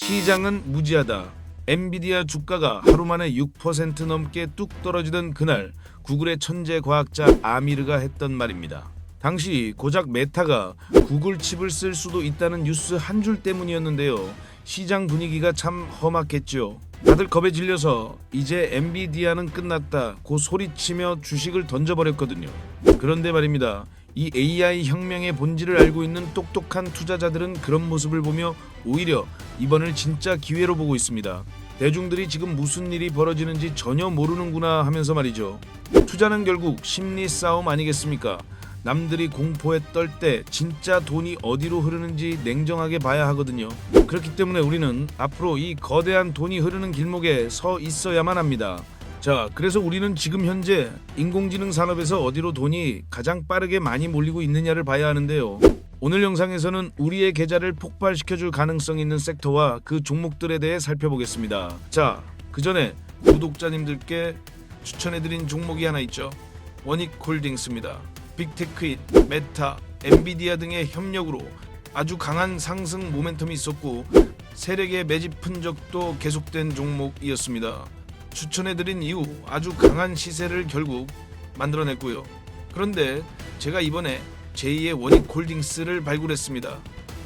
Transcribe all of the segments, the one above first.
시장은 무지하다. 엔비디아 주가가 하루 만에 6% 넘게 뚝 떨어지던 그날 구글의 천재 과학자 아미르가 했던 말입니다. 당시 고작 메타가 구글 칩을 쓸 수도 있다는 뉴스 한 줄 때문이었는데요. 시장 분위기가 참 험악했죠. 다들 겁에 질려서 이제 엔비디아는 끝났다 고 소리치며 주식을 던져버렸거든요. 그런데 말입니다. 이 AI 혁명의 본질을 알고 있는 똑똑한 투자자들은 그런 모습을 보며 오히려 이번을 진짜 기회로 보고 있습니다. 대중들이 지금 무슨 일이 벌어지는지 전혀 모르는구나 하면서 말이죠. 투자는 결국 심리 싸움 아니겠습니까? 남들이 공포에 떨 때 진짜 돈이 어디로 흐르는지 냉정하게 봐야 하거든요. 그렇기 때문에 우리는 앞으로 이 거대한 돈이 흐르는 길목에 서 있어야만 합니다. 자, 그래서 우리는 지금 현재 인공지능 산업에서 어디로 돈이 가장 빠르게 많이 몰리고 있느냐를 봐야 하는데요. 오늘 영상에서는 우리의 계좌를 폭발시켜줄 가능성 있는 섹터와 그 종목들에 대해 살펴보겠습니다. 자, 그 전에 구독자님들께 추천해드린 종목이 하나 있죠. 원익홀딩스입니다. 빅테크인, 메타, 엔비디아 등의 협력으로 아주 강한 상승 모멘텀이 있었고 세력의 매집 흔적도 계속된 종목이었습니다. 추천해드린 이후 아주 강한 시세를 결국 만들어냈고요. 그런데 제가 이번에 제2의 원익홀딩스를 발굴했습니다.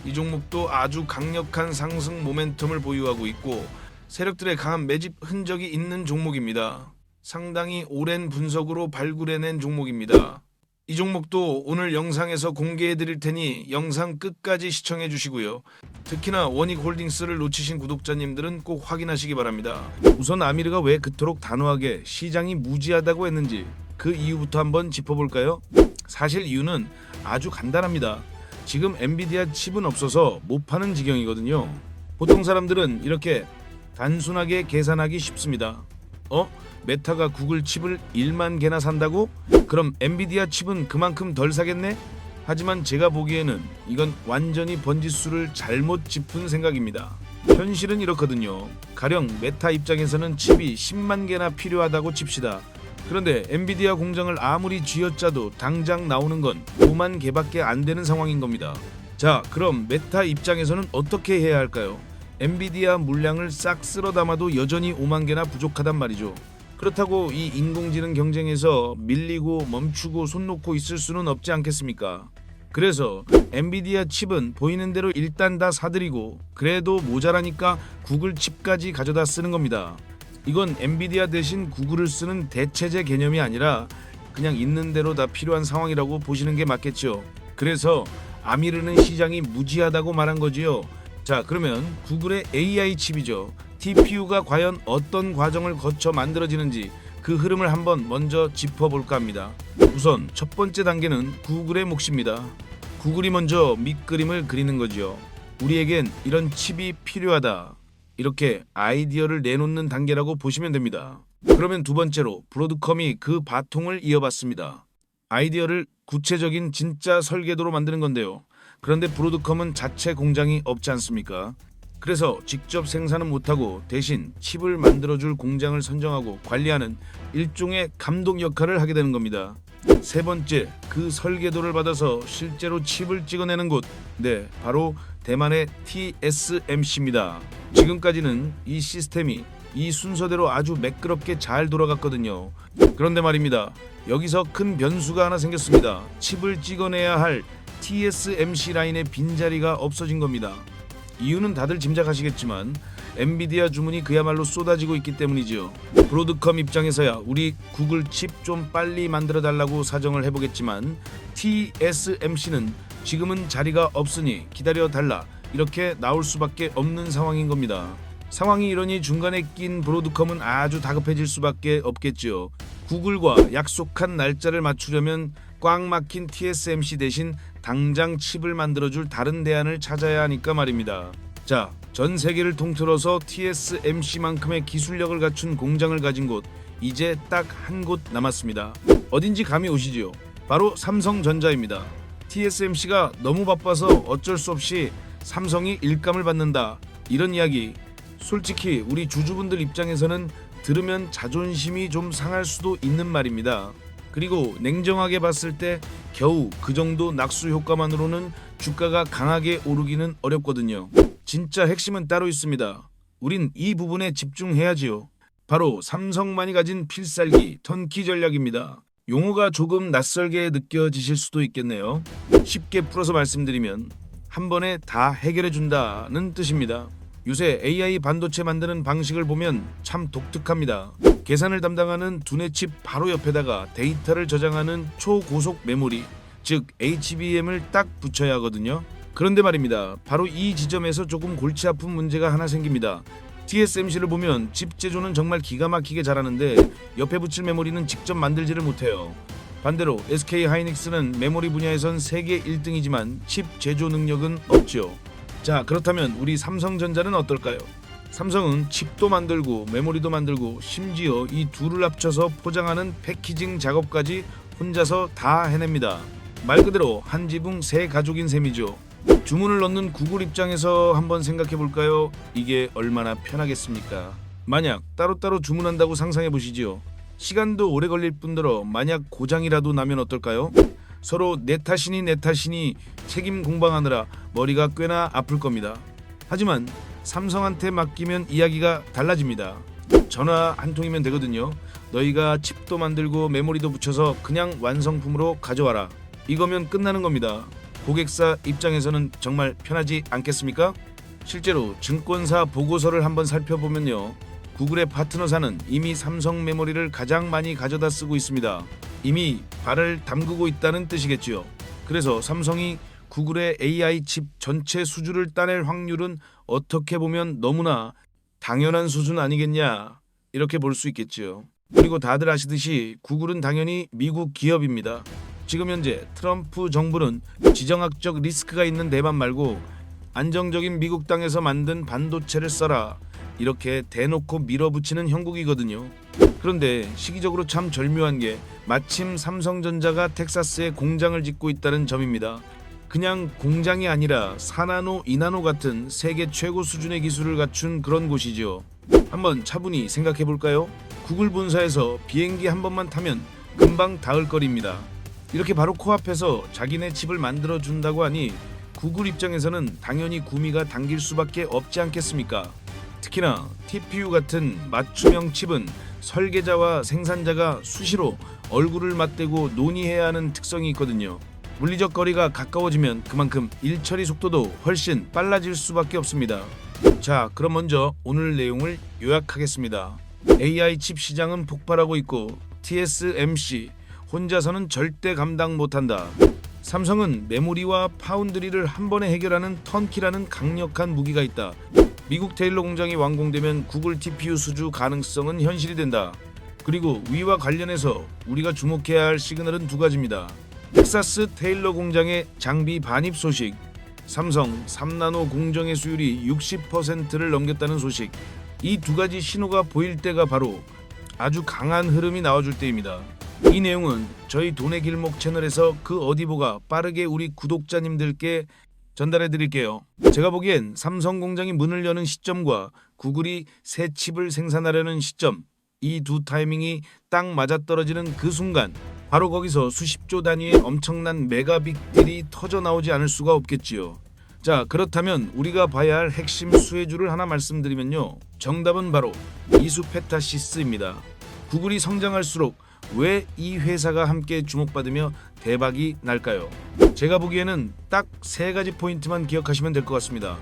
이 종목도 아주 강력한 상승 모멘텀을 보유하고 있고 세력들의 강한 매집 흔적이 있는 종목입니다. 상당히 오랜 분석으로 발굴해낸 종목입니다. 이 종목도 오늘 영상에서 공개해드릴 테니 영상 끝까지 시청해 주시고요. 특히나 원익홀딩스를 놓치신 구독자님들은 꼭 확인하시기 바랍니다. 우선 아미르가 왜 그토록 단호하게 시장이 무지하다고 했는지 그 이유부터 한번 짚어볼까요? 사실 이유는 아주 간단합니다. 지금 엔비디아 칩은 없어서 못 파는 지경이거든요. 보통 사람들은 이렇게 단순하게 계산하기 쉽습니다. 메타가 구글 칩을 1만 개나 산다고? 그럼 엔비디아 칩은 그만큼 덜 사겠네? 하지만 제가 보기에는 이건 완전히 번지수를 잘못 짚은 생각입니다. 현실은 이렇거든요. 가령 메타 입장에서는 칩이 10만 개나 필요하다고 칩시다. 그런데 엔비디아 공장을 아무리 쥐어짜도 당장 나오는 건 5만 개밖에 안 되는 상황인 겁니다. 자, 그럼 메타 입장에서는 어떻게 해야 할까요? 엔비디아 물량을 싹 쓸어 담아도 여전히 5만 개나 부족하단 말이죠. 그렇다고 이 인공지능 경쟁에서 밀리고 멈추고 손 놓고 있을 수는 없지 않겠습니까? 그래서 엔비디아 칩은 보이는 대로 일단 다 사들이고 그래도 모자라니까 구글 칩까지 가져다 쓰는 겁니다. 이건 엔비디아 대신 구글을 쓰는 대체제 개념이 아니라 그냥 있는 대로 다 필요한 상황이라고 보시는 게 맞겠죠. 그래서 아미르는 시장이 무지하다고 말한 거지요. 자, 그러면 구글의 AI 칩이죠. TPU가 과연 어떤 과정을 거쳐 만들어지는지 그 흐름을 한번 먼저 짚어볼까 합니다. 우선 첫 번째 단계는 구글의 몫입니다. 구글이 먼저 밑그림을 그리는 거죠. 우리에겐 이런 칩이 필요하다. 이렇게 아이디어를 내놓는 단계라고 보시면 됩니다. 그러면 두 번째로 브로드컴이 그 바통을 이어받습니다. 아이디어를 구체적인 진짜 설계도로 만드는 건데요. 그런데 브로드컴은 자체 공장이 없지 않습니까? 그래서 직접 생산은 못하고 대신 칩을 만들어줄 공장을 선정하고 관리하는 일종의 감독 역할을 하게 되는 겁니다. 세 번째, 그 설계도를 받아서 실제로 칩을 찍어내는 곳, 바로 대만의 TSMC입니다. 지금까지는 이 시스템이 이 순서대로 아주 매끄럽게 잘 돌아갔거든요. 그런데 말입니다. 여기서 큰 변수가 하나 생겼습니다. 칩을 찍어내야 할 TSMC 라인의 빈자리가 없어진 겁니다. 이유는 다들 짐작하시겠지만 엔비디아 주문이 그야말로 쏟아지고 있기 때문이죠. 브로드컴 입장에서야 우리 구글 칩 좀 빨리 만들어 달라고 사정을 해보겠지만 TSMC는 지금은 자리가 없으니 기다려 달라 이렇게 나올 수밖에 없는 상황인 겁니다. 상황이 이러니 중간에 낀 브로드컴은 아주 다급해질 수밖에 없겠죠. 구글과 약속한 날짜를 맞추려면 꽉 막힌 TSMC 대신 당장 칩을 만들어줄 다른 대안을 찾아야 하니까 말입니다. 자, 전 세계를 통틀어서 TSMC만큼의 기술력을 갖춘 공장을 가진 곳 이제 딱 한 곳 남았습니다. 어딘지 감이 오시지요? 바로 삼성전자입니다. TSMC가 너무 바빠서 어쩔 수 없이 삼성이 일감을 받는다. 이런 이야기 솔직히 우리 주주분들 입장에서는 들으면 자존심이 좀 상할 수도 있는 말입니다. 그리고 냉정하게 봤을 때 겨우 그 정도 낙수 효과만으로는 주가가 강하게 오르기는 어렵거든요. 진짜 핵심은 따로 있습니다. 우린 이 부분에 집중해야지요. 바로 삼성만이 가진 필살기 턴키 전략입니다. 용어가 조금 낯설게 느껴지실 수도 있겠네요. 쉽게 풀어서 말씀드리면 한 번에 다 해결해 준다는 뜻입니다. 요새 AI 반도체 만드는 방식을 보면 참 독특합니다. 계산을 담당하는 두뇌 칩 바로 옆에다가 데이터를 저장하는 초고속 메모리, 즉 HBM을 딱 붙여야 하거든요. 그런데 말입니다. 바로 이 지점에서 조금 골치 아픈 문제가 하나 생깁니다. TSMC를 보면 칩 제조는 정말 기가 막히게 잘하는데 옆에 붙일 메모리는 직접 만들지를 못해요. 반대로 SK하이닉스는 메모리 분야에선 세계 1등이지만 칩 제조 능력은 없죠. 자, 그렇다면 우리 삼성전자는 어떨까요? 삼성은 칩도 만들고 메모리도 만들고 심지어 이 둘을 합쳐서 포장하는 패키징 작업까지 혼자서 다 해냅니다. 말 그대로 한 지붕 세 가족인 셈이죠. 주문을 넣는 구글 입장에서 한번 생각해 볼까요? 이게 얼마나 편하겠습니까? 만약 따로따로 주문한다고 상상해 보시지요. 시간도 오래 걸릴 뿐더러 만약 고장이라도 나면 어떨까요? 서로 내 탓이니 책임 공방하느라 머리가 꽤나 아플 겁니다. 하지만 삼성한테 맡기면 이야기가 달라집니다. 전화 한 통이면 되거든요. 너희가 칩도 만들고 메모리도 붙여서 그냥 완성품으로 가져와라. 이거면 끝나는 겁니다. 고객사 입장에서는 정말 편하지 않겠습니까? 실제로 증권사 보고서를 한번 살펴보면요. 구글의 파트너사는 이미 삼성 메모리를 가장 많이 가져다 쓰고 있습니다. 이미 발을 담그고 있다는 뜻이겠지요. 그래서 삼성이 구글의 AI 칩 전체 수주를 따낼 확률은 어떻게 보면 너무나 당연한 수준 아니겠냐, 이렇게 볼 수 있겠지요. 그리고 다들 아시듯이 구글은 당연히 미국 기업입니다. 지금 현재 트럼프 정부는 지정학적 리스크가 있는 대만 말고 안정적인 미국 땅에서 만든 반도체를 써라, 이렇게 대놓고 밀어붙이는 형국이거든요. 그런데 시기적으로 참 절묘한 게 마침 삼성전자가 텍사스에 공장을 짓고 있다는 점입니다. 그냥 공장이 아니라 4나노, 2나노 같은 세계 최고 수준의 기술을 갖춘 그런 곳이죠. 한번 차분히 생각해 볼까요? 구글 본사에서 비행기 한 번만 타면 금방 닿을 거리입니다. 이렇게 바로 코앞에서 자기네 칩을 만들어 준다고 하니 구글 입장에서는 당연히 구미가 당길 수밖에 없지 않겠습니까? 특히나 TPU 같은 맞춤형 칩은 설계자와 생산자가 수시로 얼굴을 맞대고 논의해야 하는 특성이 있거든요. 물리적 거리가 가까워지면 그만큼 일 처리 속도도 훨씬 빨라질 수밖에 없습니다. 자, 그럼 먼저 오늘 내용을 요약하겠습니다. AI 칩 시장은 폭발하고 있고 TSMC 혼자서는 절대 감당 못한다. 삼성은 메모리와 파운드리를 한 번에 해결하는 턴키라는 강력한 무기가 있다. 미국 테일러 공장이 완공되면 구글 TPU 수주 가능성은 현실이 된다. 그리고 위와 관련해서 우리가 주목해야 할 시그널은 두 가지입니다. 텍사스 테일러 공장의 장비 반입 소식, 삼성 3나노 공정의 수율이 60%를 넘겼다는 소식. 이 두 가지 신호가 보일 때가 바로 아주 강한 흐름이 나와줄 때입니다. 이 내용은 저희 돈의 길목 채널에서 그 어디 보가 빠르게 우리 구독자님들께 전달해 드릴게요. 제가 보기엔 삼성 공장이 문을 여는 시점과 구글이 새 칩을 생산하려는 시점, 이 두 타이밍이 딱 맞아떨어지는 그 순간, 바로 거기서 수십조 단위의 엄청난 메가빅딜이 터져 나오지 않을 수가 없겠지요. 자, 그렇다면 우리가 봐야 할 핵심 수혜주를 하나 말씀드리면요. 정답은 바로 이수페타시스입니다. 구글이 성장할수록 왜 이 회사가 함께 주목받으며 대박이 날까요? 제가 보기에는 딱 세 가지 포인트만 기억하시면 될 것 같습니다.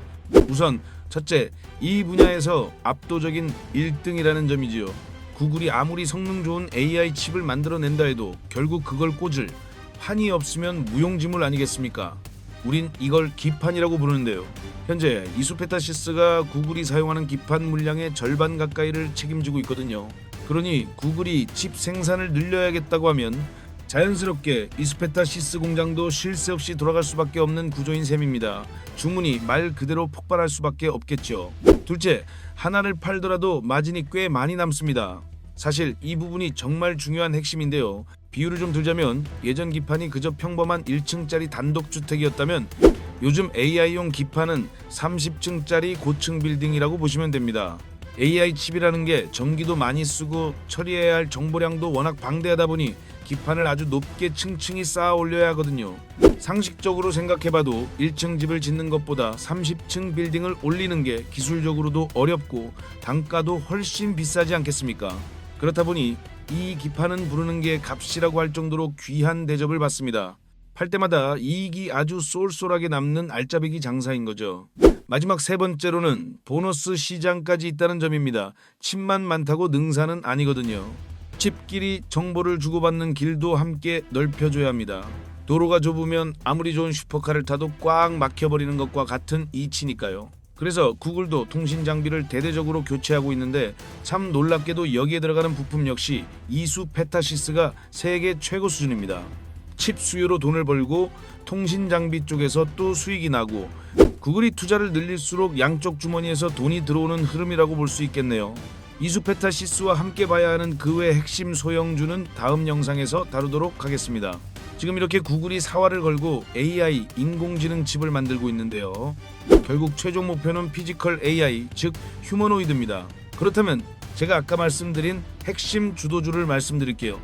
우선 첫째, 이 분야에서 압도적인 1등이라는 점이지요. 구글이 아무리 성능 좋은 AI 칩을 만들어낸다 해도 결국 그걸 꽂을 판이 없으면 무용지물 아니겠습니까? 우린 이걸 기판이라고 부르는데요. 현재 이수페타시스가 구글이 사용하는 기판 물량의 절반 가까이를 책임지고 있거든요. 그러니 구글이 칩 생산을 늘려야겠다고 하면 자연스럽게 이수페타시스 공장도 쉴 새 없이 돌아갈 수밖에 없는 구조인 셈입니다. 주문이 말 그대로 폭발할 수밖에 없겠죠. 둘째, 하나를 팔더라도 마진이 꽤 많이 남습니다. 사실 이 부분이 정말 중요한 핵심인데요. 비유를 좀 들자면 예전 기판이 그저 평범한 1층짜리 단독주택이었다면 요즘 AI용 기판은 30층짜리 고층 빌딩이라고 보시면 됩니다. AI 칩이라는 게 전기도 많이 쓰고 처리해야 할 정보량도 워낙 방대하다 보니 기판을 아주 높게 층층이 쌓아 올려야 하거든요. 상식적으로 생각해봐도 1층 집을 짓는 것보다 30층 빌딩을 올리는 게 기술적으로도 어렵고 단가도 훨씬 비싸지 않겠습니까? 그렇다 보니 이 기판은 부르는 게 값이라고 할 정도로 귀한 대접을 받습니다. 팔 때마다 이익이 아주 쏠쏠하게 남는 알짜배기 장사인 거죠. 마지막 세 번째로는 보너스 시장까지 있다는 점입니다. 칩만 많다고 능사는 아니거든요. 칩끼리 정보를 주고받는 길도 함께 넓혀줘야 합니다. 도로가 좁으면 아무리 좋은 슈퍼카를 타도 꽉 막혀버리는 것과 같은 이치니까요. 그래서 구글도 통신 장비를 대대적으로 교체하고 있는데 참 놀랍게도 여기에 들어가는 부품 역시 이수 페타시스가 세계 최고 수준입니다. 칩 수요로 돈을 벌고 통신 장비 쪽에서 또 수익이 나고 구글이 투자를 늘릴수록 양쪽 주머니에서 돈이 들어오는 흐름이라고 볼 수 있겠네요. 이수 페타시스와 함께 봐야 하는 그 외 핵심 소형주는 다음 영상에서 다루도록 하겠습니다. 지금 이렇게 구글이 사활을 걸고 AI 인공지능 칩을 만들고 있는데요. 결국 최종 목표는 피지컬 AI, 즉 휴머노이드입니다. 그렇다면 제가 아까 말씀드린 핵심 주도주를 말씀드릴게요.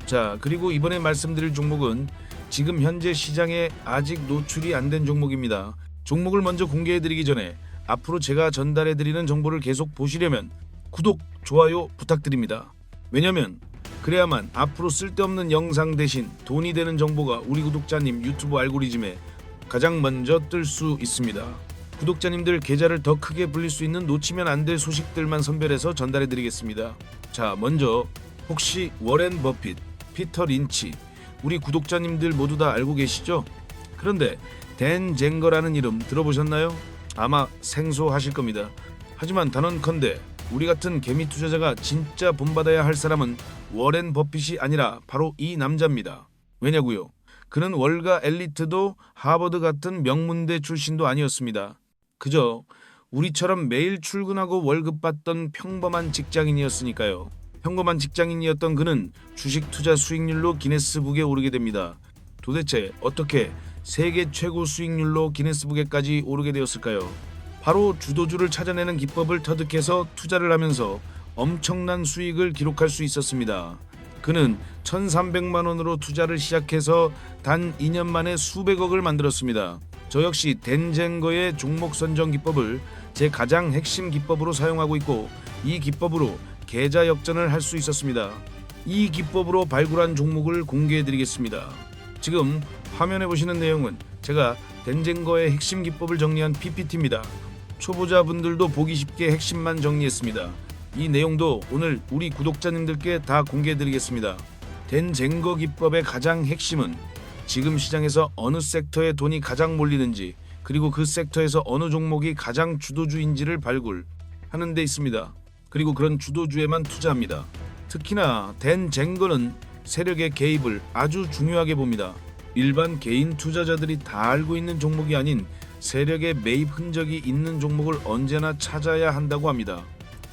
자, 그리고 이번에 말씀드릴 종목은 지금 현재 시장에 아직 노출이 안 된 종목입니다. 종목을 먼저 공개해드리기 전에 앞으로 제가 전달해드리는 정보를 계속 보시려면 구독, 좋아요 부탁드립니다. 왜냐면 그래야만 앞으로 쓸데없는 영상 대신 돈이 되는 정보가 우리 구독자님 유튜브 알고리즘에 가장 먼저 뜰 수 있습니다. 구독자님들 계좌를 더 크게 불릴 수 있는 놓치면 안 될 소식들만 선별해서 전달해드리겠습니다. 자, 먼저 혹시 워렌 버핏, 피터 린치 우리 구독자님들 모두 다 알고 계시죠? 그런데 댄 쟁거라는 이름 들어보셨나요? 아마 생소하실 겁니다. 하지만 단언컨대 우리 같은 개미 투자자가 진짜 본받아야 할 사람은 워렌 버핏이 아니라 바로 이 남자입니다. 왜냐고요? 그는 월가 엘리트도 하버드 같은 명문대 출신도 아니었습니다. 그저 우리처럼 매일 출근하고 월급 받던 평범한 직장인이었으니까요. 평범한 직장인이었던 그는 주식 투자 수익률로 기네스북에 오르게 됩니다. 도대체 어떻게 세계 최고 수익률로 기네스북에까지 오르게 되었을까요? 바로 주도주를 찾아내는 기법을 터득해서 투자를 하면서 엄청난 수익을 기록할 수 있었습니다. 그는 1,300만 원으로 투자를 시작해서 단 2년 만에 수백억을 만들었습니다. 저 역시 댄쟁거의 종목 선정 기법을 제 가장 핵심 기법으로 사용하고 있고 이 기법으로 계좌 역전을 할 수 있었습니다. 이 기법으로 발굴한 종목을 공개해드리겠습니다. 지금 화면에 보시는 내용은 제가 댄쟁거의 핵심 기법을 정리한 PPT입니다. 초보자분들도 보기 쉽게 핵심만 정리했습니다. 이 내용도 오늘 우리 구독자님들께 다 공개해드리겠습니다. 댄쟁거 기법의 가장 핵심은 지금 시장에서 어느 섹터에 돈이 가장 몰리는지 그리고 그 섹터에서 어느 종목이 가장 주도주인지를 발굴하는 데 있습니다. 그리고 그런 주도주에만 투자합니다. 특히나 댄쟁거는 세력의 개입을 아주 중요하게 봅니다. 일반 개인 투자자들이 다 알고 있는 종목이 아닌 세력의 매입 흔적이 있는 종목을 언제나 찾아야 한다고 합니다.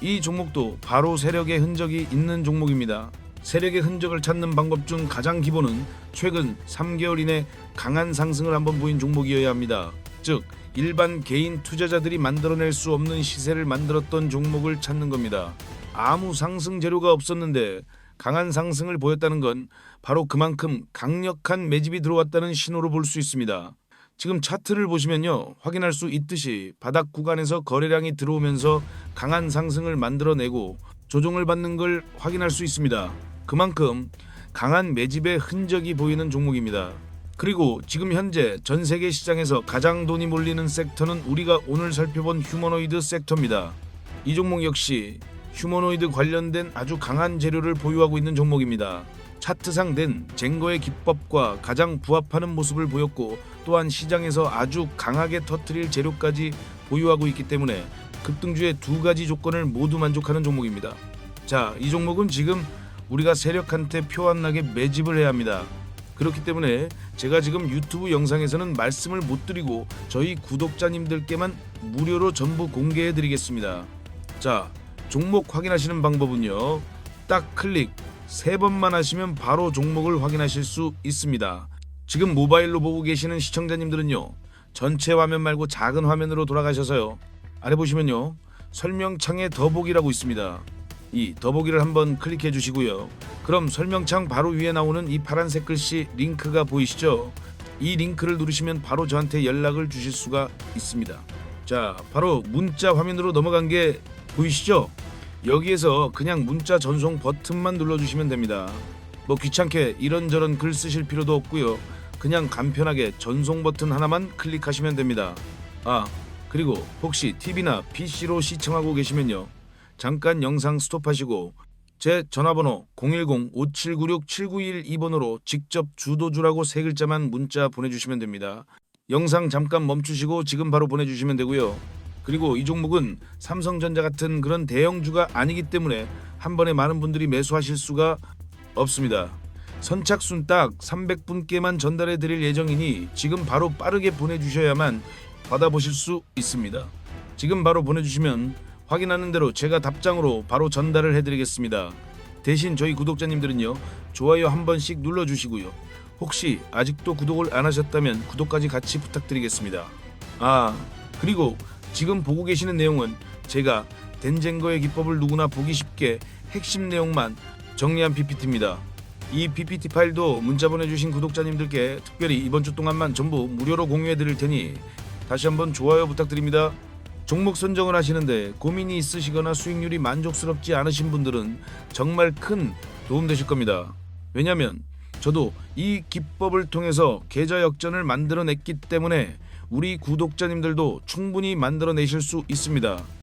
이 종목도 바로 세력의 흔적이 있는 종목입니다. 세력의 흔적을 찾는 방법 중 가장 기본은 최근 3개월 이내 강한 상승을 한번 보인 종목이어야 합니다. 즉 일반 개인 투자자들이 만들어낼 수 없는 시세를 만들었던 종목을 찾는 겁니다. 아무 상승 재료가 없었는데 강한 상승을 보였다는 건 바로 그만큼 강력한 매집이 들어왔다는 신호로 볼 수 있습니다. 지금 차트를 보시면요, 확인할 수 있듯이 바닥 구간에서 거래량이 들어오면서 강한 상승을 만들어내고 조정을 받는 걸 확인할 수 있습니다. 그만큼 강한 매집의 흔적이 보이는 종목입니다. 그리고 지금 현재 전 세계 시장에서 가장 돈이 몰리는 섹터는 우리가 오늘 살펴본 휴머노이드 섹터입니다. 이 종목 역시 휴머노이드 관련된 아주 강한 재료를 보유하고 있는 종목입니다. 차트상 된 쟁거의 기법과 가장 부합하는 모습을 보였고 또한 시장에서 아주 강하게 터뜨릴 재료까지 보유하고 있기 때문에 급등주의 두 가지 조건을 모두 만족하는 종목입니다. 자, 이 종목은 지금 우리가 세력한테 표 안 나게 매집을 해야 합니다. 그렇기 때문에 제가 지금 유튜브 영상에서는 말씀을 못 드리고 저희 구독자님들께만 무료로 전부 공개해 드리겠습니다. 자, 종목 확인하시는 방법은요, 딱 클릭 3번만 하시면 바로 종목을 확인하실 수 있습니다. 지금 모바일로 보고 계시는 시청자님들은요, 전체 화면 말고 작은 화면으로 돌아가셔서요, 아래 보시면요, 설명창에 더보기라고 있습니다. 이 더보기를 한번 클릭해 주시고요. 그럼 설명창 바로 위에 나오는 이 파란색 글씨 링크가 보이시죠? 이 링크를 누르시면 바로 저한테 연락을 주실 수가 있습니다. 자, 바로 문자 화면으로 넘어간 게 보이시죠? 여기에서 그냥 문자 전송 버튼만 눌러주시면 됩니다. 뭐 귀찮게 이런저런 글 쓰실 필요도 없고요. 그냥 간편하게 전송 버튼 하나만 클릭하시면 됩니다. 아, 그리고 혹시 TV나 PC로 시청하고 계시면요, 잠깐 영상 스톱하시고 제 전화번호 010-5796-7912번으로 직접 주도주라고 세 글자만 문자 보내주시면 됩니다. 영상 잠깐 멈추시고 지금 바로 보내주시면 되고요. 그리고 이 종목은 삼성전자 같은 그런 대형주가 아니기 때문에 한 번에 많은 분들이 매수하실 수가 없습니다. 선착순 딱 300분께만 전달해 드릴 예정이니 지금 바로 빠르게 보내주셔야만 받아보실 수 있습니다. 지금 바로 보내주시면 확인하는 대로 제가 답장으로 바로 전달을 해드리겠습니다. 대신 저희 구독자님들은요, 좋아요 한 번씩 눌러주시고요. 혹시 아직도 구독을 안 하셨다면 구독까지 같이 부탁드리겠습니다. 아, 그리고 지금 보고 계시는 내용은 제가 덴쟁거의 기법을 누구나 보기 쉽게 핵심 내용만 정리한 PPT입니다. 이 PPT 파일도 문자 보내주신 구독자님들께 특별히 이번 주 동안만 전부 무료로 공유해 드릴 테니 다시 한번 좋아요 부탁드립니다. 종목 선정을 하시는데 고민이 있으시거나 수익률이 만족스럽지 않으신 분들은 정말 큰 도움 되실 겁니다. 왜냐면 저도 이 기법을 통해서 계좌 역전을 만들어냈기 때문에 우리 구독자님들도 충분히 만들어내실 수 있습니다.